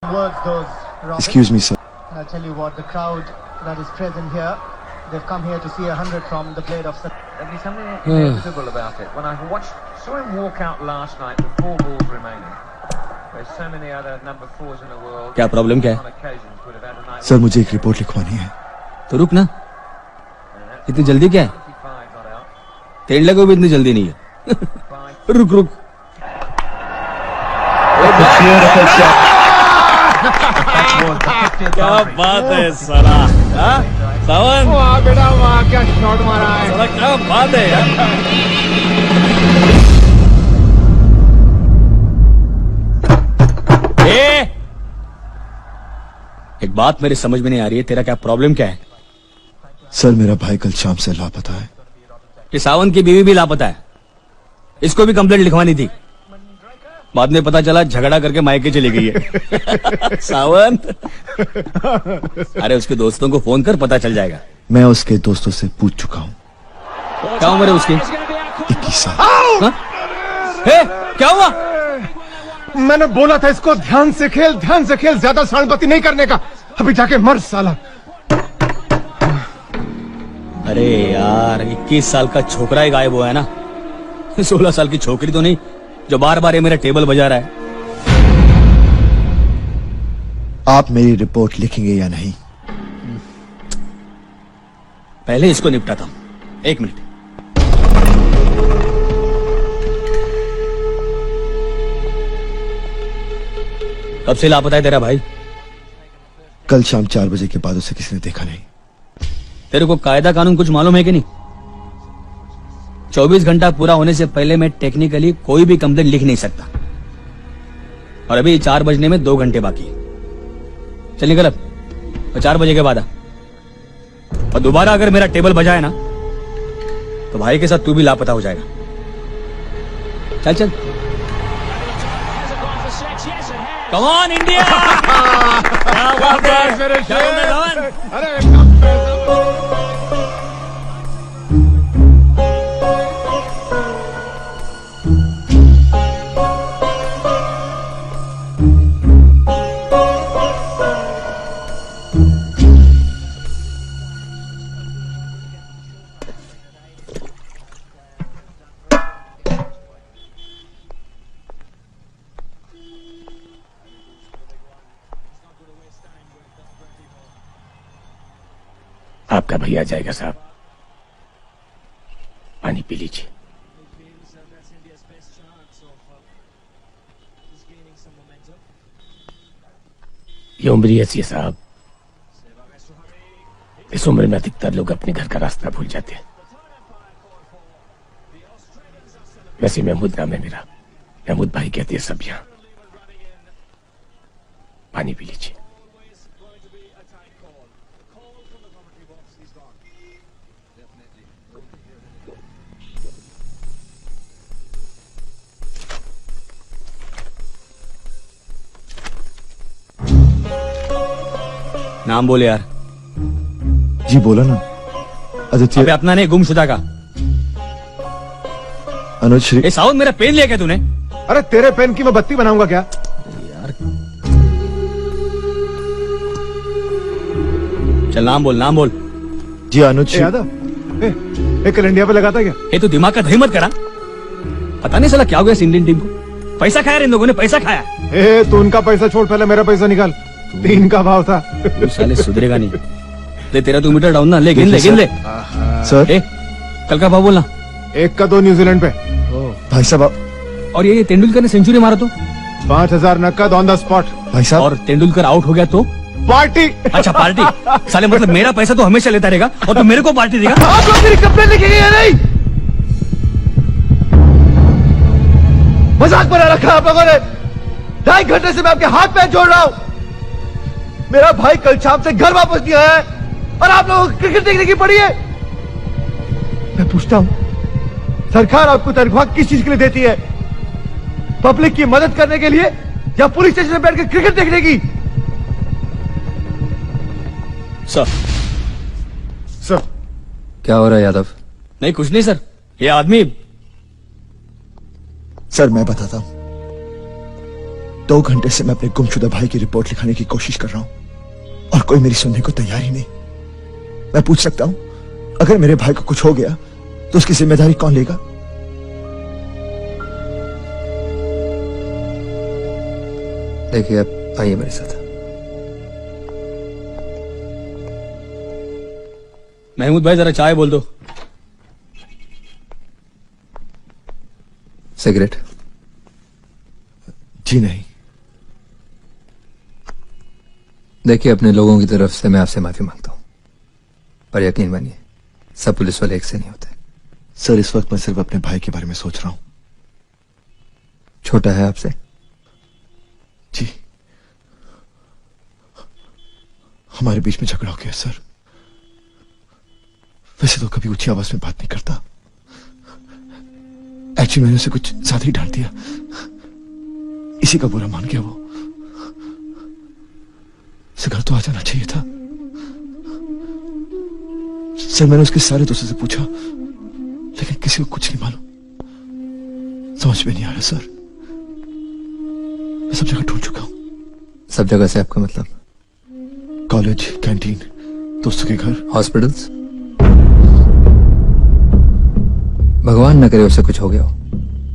Excuse me, sir. I'll tell you what, the crowd that is present here, they've come here to see 100 from the blade of... There'll be something inevitable about it. When I saw him walk out last night with 4 balls remaining, there's so many other number 4s in the world. क्या problem क्या है? Sir मुझे एक report लिखवानी है। तो रुक ना, इतनी जल्दी क्या है? तेल को भी इतनी जल्दी नहीं है। रुक रुक। क्या बात है साला, सावन वाह बेटा वाह, क्या शॉट मारा है साला, क्या बात है यार। एक बात मेरी समझ में नहीं आ रही है, तेरा क्या प्रॉब्लम क्या है? सर मेरा भाई कल शाम से लापता है। ये सावन की बीवी भी लापता है, इसको भी कंप्लेंट लिखवानी थी। बाद में पता चला झगड़ा करके मायके चली गई है। सावन, अरे उसके दोस्तों को फोन कर, पता चल जाएगा। मैं उसके दोस्तों से पूछ चुका हूँ। क्या उम्र है उसकी? 21 साल। क्या हुआ? मैंने बोला था इसको ध्यान से खेल, ज्यादा सांडपति नहीं करने का। अभी जाके मर साला। अरे यार, 21 साल का छोकरा ही गायब हुआ है ना, 16 साल की छोकरी तो नहीं जो बार बार ये मेरा टेबल बजा रहा है। आप मेरी रिपोर्ट लिखेंगे या नहीं? पहले इसको निपटाता हूं, 1 मिनट। कब से लापता है तेरा भाई? कल शाम 4 बजे के बाद उसे किसी ने देखा नहीं। तेरे को कायदा कानून कुछ मालूम है कि नहीं? 24 घंटा पूरा होने से पहले मैं टेक्निकली कोई भी कंप्लेंट लिख नहीं सकता, और अभी 4 बजने में 2 घंटे बाकी है। चल निकल अब, और 4 बजे के बाद आ। और दोबारा अगर मेरा टेबल बजाए ना, तो भाई के साथ तू भी लापता हो जाएगा। चल चल। Come on India. क्या बात है, क्या धवन। आपका भैया जाएगा साहब, पानी पी लीजिए। ये उम्र ही ऐसी है साहब, इस उम्र में अधिकतर लोग अपने घर का रास्ता भूल जाते हैं। वैसे महमूद नाम है मेरा, महमूद भाई कहते हैं सब यहाँ। पानी पी लीजिए। नाम बोले यार। जी बोला ना, आदित्य। अबे अपना नहीं, गुमशुदा का। अनुज श्री। ए साउंड, मेरा पेन लिया क्या तूने? अरे तेरे पेन की मैं बत्ती बनाऊंगा क्या? यार चल, नाम बोल, नाम बोल। जी अनुज श्री। यादव, कल इंडिया पे लगाता क्या? ए तू दिमाग का दही मत करा। पता नहीं साला क्या हो गया इस इंडियन टीम को। पैसा खाया इन लोगों ने, पैसा खाया। तू उनका पैसा छोड़, पहले मेरा पैसा निकाल। 3 का भाव था। तू साले सुधरेगा नहीं। ले तेरा 2 मीटर डाउन ना, ले गिन ले, गिन ले। सर कल का भाव बोलना। 1 का 2 न्यूजीलैंड पे। भाई साहब। और ये तेंदुलकर ने सेंचुरी मारा तो 5000 नकद ऑन द स्पॉट। भाई साहब। और तेंदुलकर आउट हो गया तो पार्टी। अच्छा पार्टी। साले मतलब मेरा पैसा तो हमेशा लेता रहेगा और तू मेरे को पार्टी देगा? आप लोग मेरी कंप्लेंट लिखेंगे या नहीं? मजाक बना रखा आप लोगों ने। 2.5 घंटे से मैं आपके हाथ पैर जोड़ रहा हूं। मेरा भाई कल शाम से घर वापस नहीं आया है और आप लोगों को क्रिकेट देखने की पड़ी है। मैं पूछता हूं, सरकार आपको तनख्वाह किस चीज के लिए देती है? पब्लिक की मदद करने के लिए या पुलिस स्टेशन में बैठकर क्रिकेट देखने की? सर क्या हो रहा है यादव? नहीं कुछ नहीं सर, ये आदमी। सर मैं बताता हूं। 2 घंटे से मैं अपने गुमशुदा भाई की रिपोर्ट लिखाने की कोशिश कर रहा हूं और कोई मेरी सुनने को तैयार ही नहीं। मैं पूछ सकता हूं, अगर मेरे भाई को कुछ हो गया तो उसकी जिम्मेदारी कौन लेगा? देखिए, आप आइए मेरे साथ। महमूद भाई जरा चाय बोल दो। सिगरेट? जी नहीं। देखिए, अपने लोगों की तरफ से मैं आपसे माफी मांगता हूं, पर यकीन मानिए सब पुलिस वाले एक से नहीं होते। सर, इस वक्त मैं सिर्फ अपने भाई के बारे में सोच रहा हूं। छोटा है आपसे? जी, हमारे बीच में झगड़ा हो गया सर। वैसे तो कभी ऊंची आवाज में बात नहीं करता। एक्चुअली मैंने उसे कुछ ज्यादा ही डांट दिया, इसी का बुरा मान गया वो। उसे घर तो आ जाना चाहिए था। सर, मैंने उसके सारे दोस्तों से पूछा, लेकिन किसी को कुछ नहीं मालूम। समझ में नहीं आ रहा सर। मैं सब जगह ढूंढ चुका हूं। सब जगह से आपका मतलब? कॉलेज, कैंटीन, दोस्तों के घर, हॉस्पिटल्स। भगवान न करे उसे कुछ हो गया हो,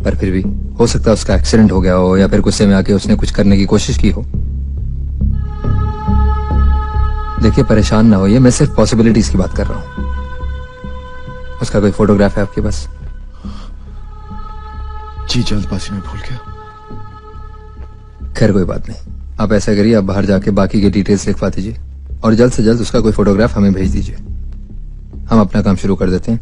पर फिर भी हो सकता है उसका एक्सीडेंट हो गया हो, या फिर गुस्से में आके उसने कुछ करने की कोशिश की हो। देखिए, परेशान ना होइए, मैं सिर्फ पॉसिबिलिटीज की बात कर रहा हूं। उसका कोई फोटोग्राफ है आपके पास? जी, जल्दबाजी में भूल गया। खैर, कोई बात नहीं। आप ऐसा करिए, आप बाहर जाके बाकी के डिटेल्स लिखवा दीजिए और जल्द से जल्द उसका कोई फोटोग्राफ हमें भेज दीजिए। हम अपना काम शुरू कर देते हैं,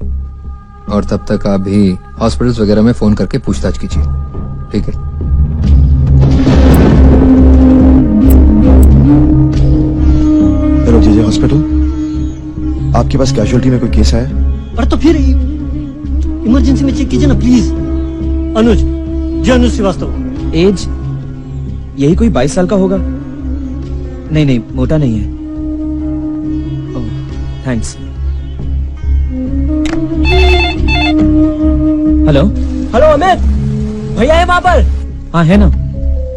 और तब तक आप भी हॉस्पिटल्स वगैरह में फोन करके पूछताछ कीजिए, ठीक है? हेलो जीजे हॉस्पिटल, आपके पास कैजुअलिटी में कोई केस आया? पर तो फिर इमरजेंसी में चेक कीजिए ना प्लीज। अनुज, जी अनुज श्रीवास्तव। एज यही कोई 22 साल का होगा। नहीं नहीं, मोटा नहीं है। ओह, थैंक्स। हेलो हेलो अमित, भैया है वहाँ पर? हाँ है ना।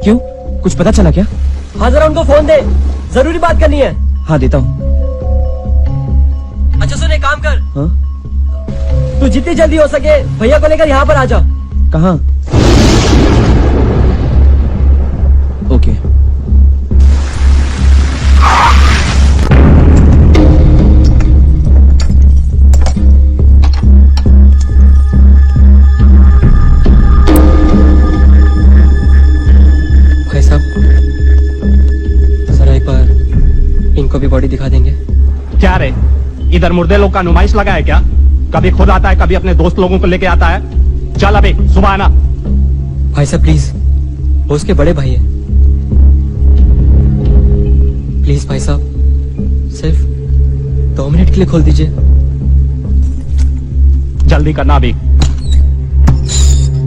क्यों, कुछ पता चला क्या? हाँ, जरा उनको फोन दे, जरूरी बात करनी है। हाँ देता हूँ। अच्छा सुन, एक काम कर, हाँ? तू जितनी जल्दी हो सके भैया को लेकर यहाँ पर आ जा। कहाँ? ओके। भाई साहब, जरा एक बार इनको भी बॉडी दिखा देंगे? क्या रे, इधर मुर्दे लोग का नुमाइश लगा है क्या? कभी खुद आता है, कभी अपने दोस्त लोगों को लेके आता है। चल अभी सुबह आना। भाई साहब प्लीज, वो उसके बड़े भाई है। प्लीज भाई साहब, सिर्फ 2 मिनट के लिए खोल दीजिए। जल्दी करना अभी।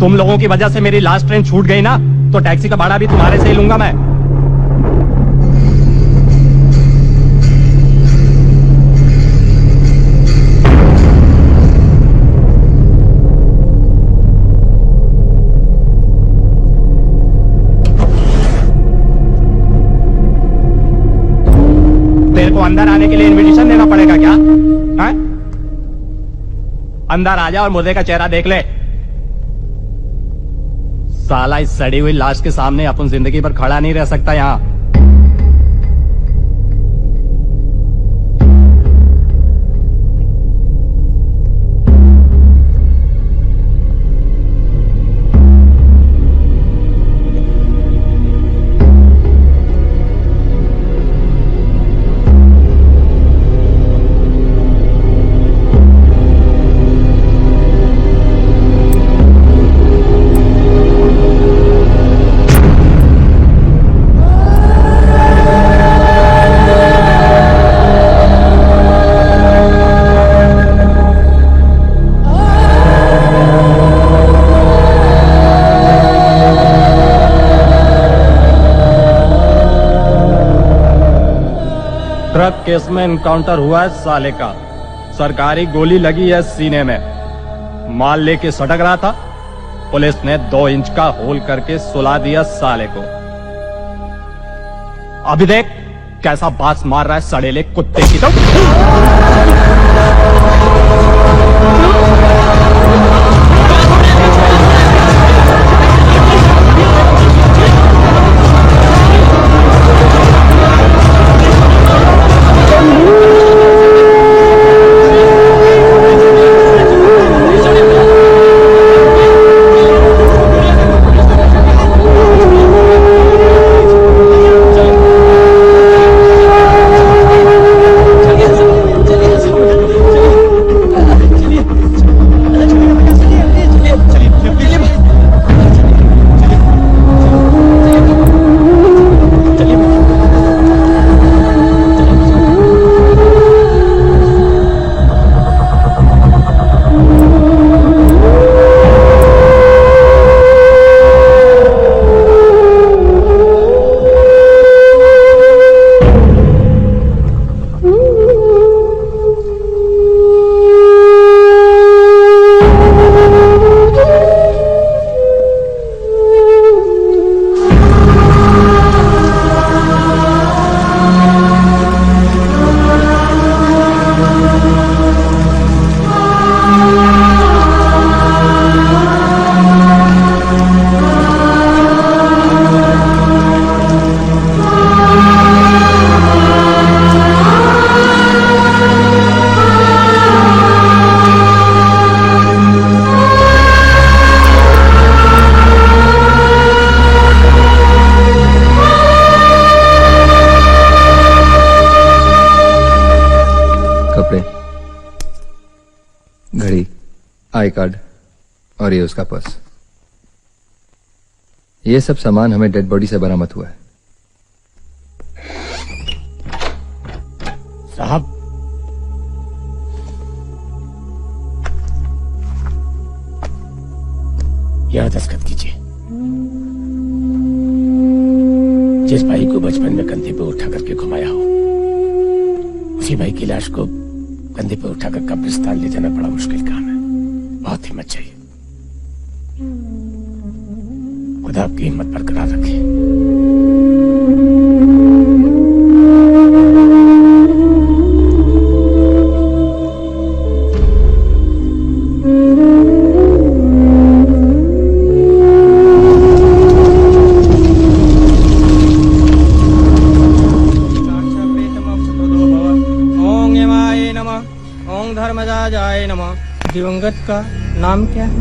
तुम लोगों की वजह से मेरी लास्ट ट्रेन छूट गई ना, तो टैक्सी का भाड़ा भी तुम्हारे से ही लूंगा मैं। तेरे को अंदर आने के लिए इनविटेशन देना पड़ेगा क्या? है? अंदर आ जा और मुर्दे का चेहरा देख ले। साला, इस सड़ी हुई लाश के सामने अपन जिंदगी भर खड़ा नहीं रह सकता यहाँ। ट्रक केस में इनकाउंटर हुआ है साले का। सरकारी गोली लगी है सीने में। माल लेके सटक रहा था, पुलिस ने 2 इंच का होल करके सुला दिया साले को। अभी देख कैसा बास मार रहा है सड़ेले कुत्ते की तो। कपड़े, घड़ी, आई कार्ड और ये उसका पर्स। ये सब सामान हमें डेड बॉडी से बरामद हुआ है। साहब यह दस्तखत कीजिए। जिस भाई को बचपन में कंधे पे उठा करके घुमाया हो, उसी भाई की लाश को कंधे पे उठाकर कब्रिस्तान ले जाना बड़ा मुश्किल काम है। बहुत हिम्मत चाहिए। खुदा आपकी हिम्मत बरकरार रखे। दिवंगत का नाम क्या है?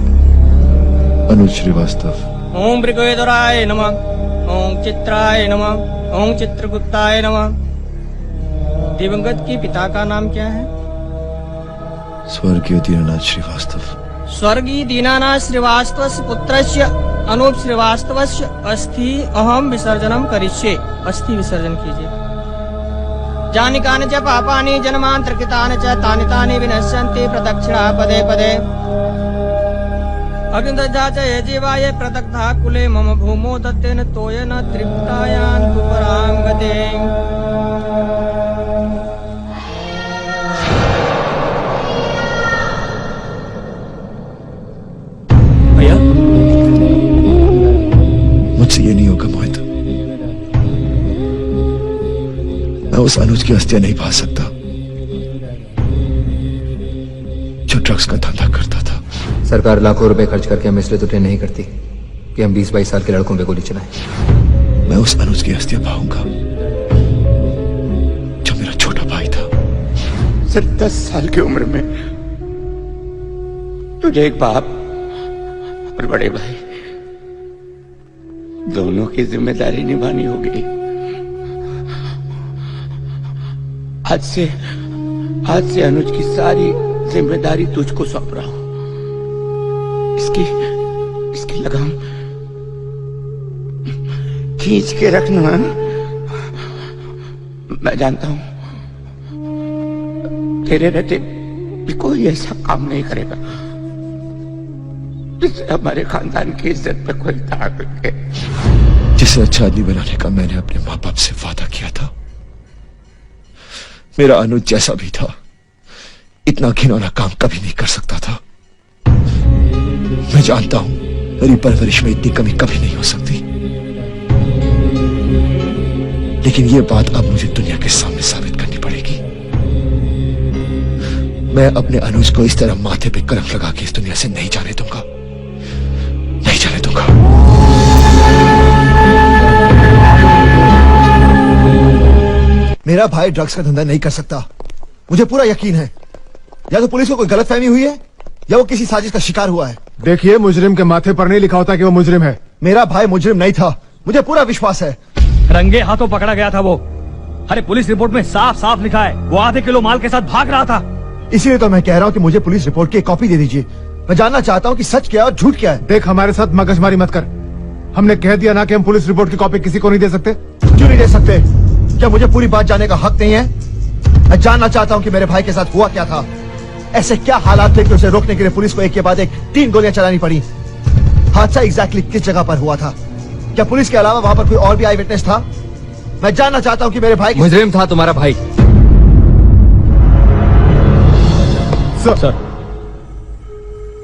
अनुज श्रीवास्तव। ओम मृगेधराय नमः। ओम चित्राय नमः। ओम चित्रगुप्ताय नमः। दिवंगत के पिता का नाम क्या है? स्वर्गीय दीनानाथ श्रीवास्तव। स्वर्गीय दीनानाथ श्रीवास्तवस्य पुत्रस्य अनूप श्रीवास्तवस्य अस्थि अहम विसर्जनम करिष्ये। अस्थि विसर्जन कीजिए। जानि कानि च पापानि जन्मान्तरकृतानि च तानि तानि विनश्यन्ति प्रदक्षिणा पदे पदे। अग्निदग्धा च ये जीवाय प्रदग्धा कुले मम भूमो दत्तेन तोयेन तृप्तायान्तु पराङ्गते। भैया मुझसे ये नहीं होगा मोहित। मैं उस अनुज की हस्तियां नहीं पा सकता जो ड्रग्स का धंधा करता था। सरकार लाखों रुपए खर्च करके हमें इसलिए तो ट्रेन नहीं करती कि हम 20-22 साल के लड़कों पे गोली चलाएं। मैं उस अनुज की हस्तियां पाऊंगा जो मेरा छोटा भाई था। सिर्फ 10 साल की उम्र में तुझे एक बाप और बड़े भाई दोनों की जिम्मेदारी निभानी होगी। आज से अनुज की सारी जिम्मेदारी तुझको सौंप रहा हूं। इसकी लगाम खींच के रखना। मैं जानता हूं तेरे रहते भी कोई ऐसा काम नहीं करेगा जिससे हमारे खानदान की इज्जत पे कोई दाग लगे। जिसे अच्छा आदमी बनाने का मैंने अपने माँ बाप से वादा किया था। मेरा अनुज जैसा भी था, इतना घिनौना काम कभी नहीं कर सकता था। मैं जानता हूं मेरी परवरिश में इतनी कमी कभी नहीं हो सकती। लेकिन ये बात अब मुझे दुनिया के सामने साबित करनी पड़ेगी। मैं अपने अनुज को इस तरह माथे पे कलंक लगा के इस दुनिया से नहीं जाने दूंगा, नहीं जाने दूंगा। मेरा भाई ड्रग्स का धंधा नहीं कर सकता, मुझे पूरा यकीन है। या तो पुलिस को कोई गलतफहमी हुई है या वो किसी साजिश का शिकार हुआ है। देखिए, मुजरिम के माथे पर नहीं लिखा होता कि वो मुजरिम है। मेरा भाई मुजरिम नहीं था, मुझे पूरा विश्वास है। रंगे हाथों पकड़ा गया था वो। अरे पुलिस रिपोर्ट में साफ साफ लिखा है वो आधे किलो माल के साथ भाग रहा था। इसीलिए तो मैं कह रहा हूँ कि मुझे पुलिस रिपोर्ट की एक कॉपी दे दीजिए। मैं जानना चाहता हूँ कि सच क्या है और झूठ क्या है। देख, हमारे साथ मगजमारी मत कर। हमने कह दिया ना कि हम पुलिस रिपोर्ट की कॉपी किसी को नहीं दे सकते। क्यों नहीं दे सकते? क्या मुझे पूरी बात जानने का हक नहीं है? मैं जानना चाहता हूँ कि मेरे भाई के साथ हुआ क्या था। ऐसे क्या हालात थे कि उसे रोकने के लिए पुलिस को एक के बाद एक 3 गोलियां चलानी पड़ी? हादसा एग्जैक्टली किस जगह पर हुआ था? क्या पुलिस के अलावा वहां पर कोई और भी आई विटनेस था? मैं जानना चाहता हूं कि मेरे भाई मुजरिम था तुम्हारा भाई। सर।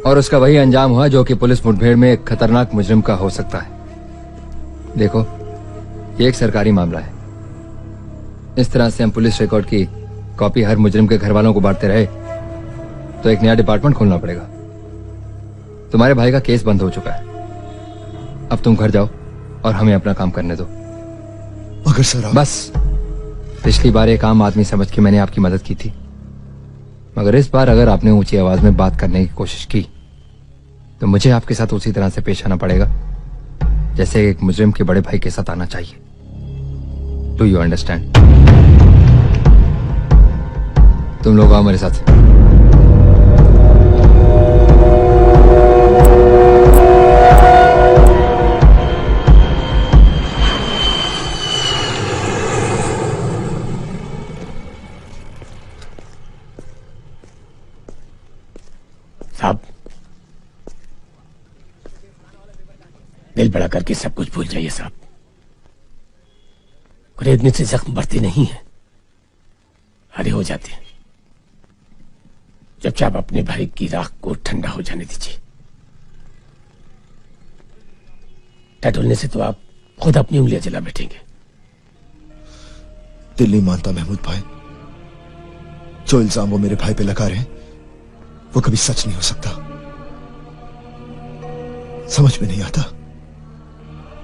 और उसका वही अंजाम हुआ जो कि पुलिस मुठभेड़ में एक खतरनाक मुजरिम का हो सकता है। देखो, ये एक सरकारी मामला है। इस तरह से हम पुलिस रिकॉर्ड की कॉपी हर मुजरिम के घर वालों को बांटते रहे तो एक नया डिपार्टमेंट खोलना पड़ेगा। तुम्हारे भाई का केस बंद हो चुका है, अब तुम घर जाओ और हमें अपना काम करने दो। मगर सर बस, पिछली बार एक आम आदमी समझ के मैंने आपकी मदद की थी, मगर इस बार अगर आपने ऊंची आवाज में बात करने की कोशिश की तो मुझे आपके साथ उसी तरह से पेश आना पड़ेगा जैसे एक मुजरिम के बड़े भाई के साथ आना चाहिए। Do you understand? तुम लोग आओ मेरे साथ। साहब, दिल बड़ा करके सब कुछ भूल जाइए साहब। कुरेदने से जख्म बढ़ते नहीं है, हरे हो जाते हैं। चुपचाप अपने भाई की राख को ठंडा हो जाने दीजिए। टटोलने से तो आप खुद अपनी उंगलियां जला बैठेंगे। दिल नहीं मानता महमूद भाई। जो इल्जाम वो मेरे भाई पे लगा रहे हैं वो कभी सच नहीं हो सकता। समझ में नहीं आता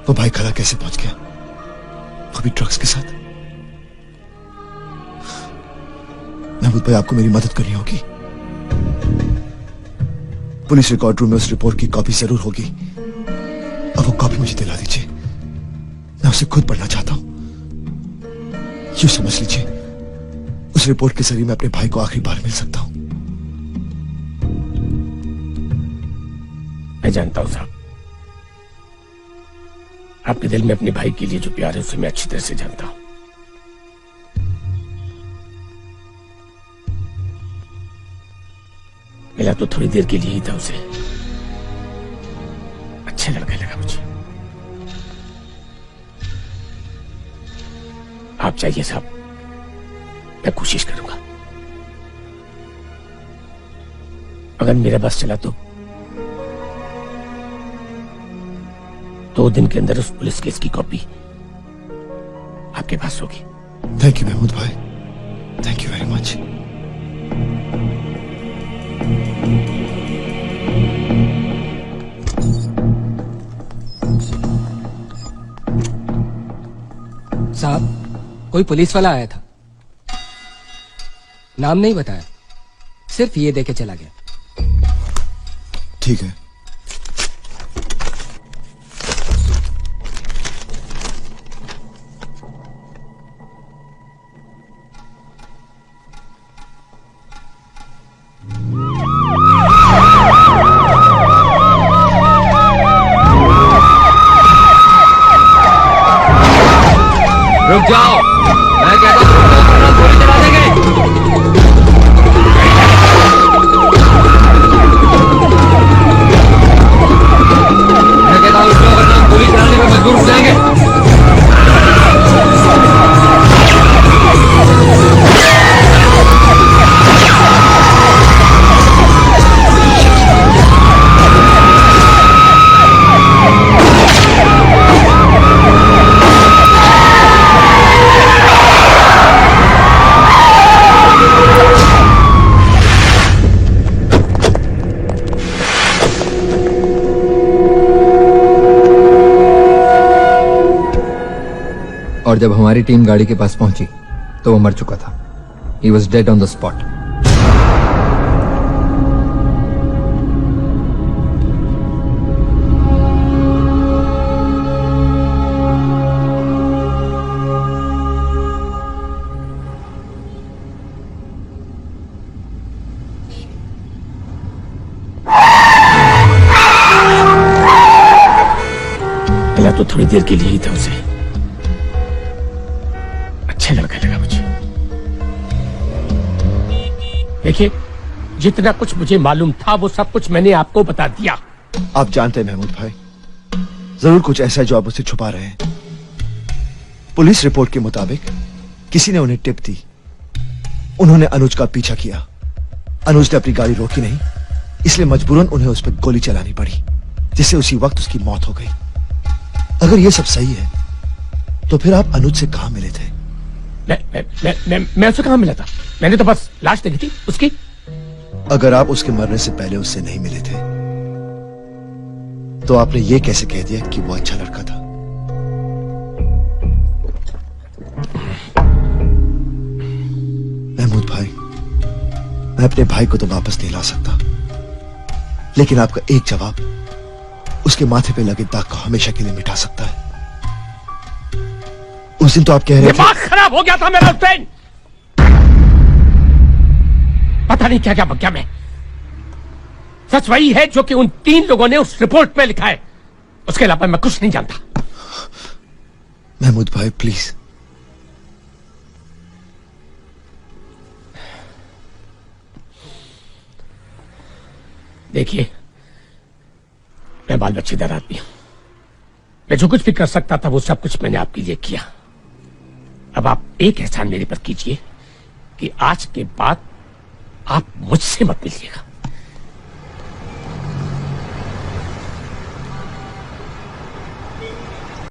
वो भाई खला कैसे पहुंच गया, वो भी ड्रग्स के साथ। महमूद भाई, आपको मेरी मदद करनी होगी। पुलिस रिकॉर्ड रूम में उस रिपोर्ट की कॉपी जरूर होगी। अब वो कॉपी मुझे दिला दीजिए, मैं उसे खुद पढ़ना चाहता हूं। यूं समझ लीजिए, उस रिपोर्ट के जरिए मैं अपने भाई को आखिरी बार मिल सकता हूं। मैं जानता हूं साहब, आपके दिल में अपने भाई के लिए जो प्यार है उसे मैं अच्छी तरह से जानता हूं। मिला तो थोड़ी देर के लिए ही था उसे, अच्छा लड़का लगा मुझे। आप चाहिए साहब, मैं कोशिश करूंगा। अगर मेरा बस चला तो 2 दिन के अंदर उस पुलिस केस की कॉपी आपके पास होगी। थैंक यू महमूद भाई, थैंक यू वेरी मच। साहब, कोई पुलिस वाला आया था, नाम नहीं बताया, सिर्फ ये देके चला गया। ठीक है। रुक जाओ, मैं कहता हूं गोली चला देंगे। मैं कहता हूं उसको वरना हम गोली चलाने पर मजबूर हो जाएंगे। और जब हमारी टीम गाड़ी के पास पहुंची तो वो मर चुका था. He was dead on the spot. मिला तो थोड़ी देर के लिए ही था उसे. अच्छा लड़का लगा मुझे. देखिए, जितना कुछ मुझे मालूम था वो सब कुछ मैंने आपको बता दिया. आप जानते हैं महमूद भाई, जरूर कुछ ऐसा है जो आप मुझसे छुपा रहे हैं. पुलिस रिपोर्ट के मुताबिक किसी ने उन्हें टिप दी. उन्होंने अनुज का पीछा किया. अनुज ने अपनी गाड़ी रोकी नहीं, इसलिए मजबूरन उन्हें उस पर गोली चलानी पड़ी, जिससे उसी वक्त उसकी मौत हो गई. अगर यह सब सही है तो फिर आप अनुज से कहां मिले थे? मैं उससे कहां मिला था? मैंने तो बस लाश देखी थी उसकी. अगर आप उसके मरने से पहले उससे नहीं मिले थे तो आपने ये कैसे कह दिया कि वो अच्छा लड़का था? महमूद भाई, मैं अपने भाई को तो वापस नहीं ला सकता, लेकिन आपका एक जवाब उसके माथे पे लगे दाग को हमेशा के लिए मिटा सकता है. उस दिन तो आप कह रहे थे दिमाग खराब हो गया था मेरा उस दिन. पता नहीं क्या क्या बक गया मैं. सच वही है जो कि उन 3 लोगों ने उस रिपोर्ट में लिखा है. उसके अलावा मैं कुछ नहीं जानता. महमूद भाई प्लीज. देखिए, मैं बाल बच्चेदार आदमी हूं. मैं जो कुछ भी कर सकता था वो सब कुछ मैंने आपके लिए किया. अब आप एक एहसान मेरे पर कीजिए कि आज के बाद आप मुझसे मत मिलिएगा.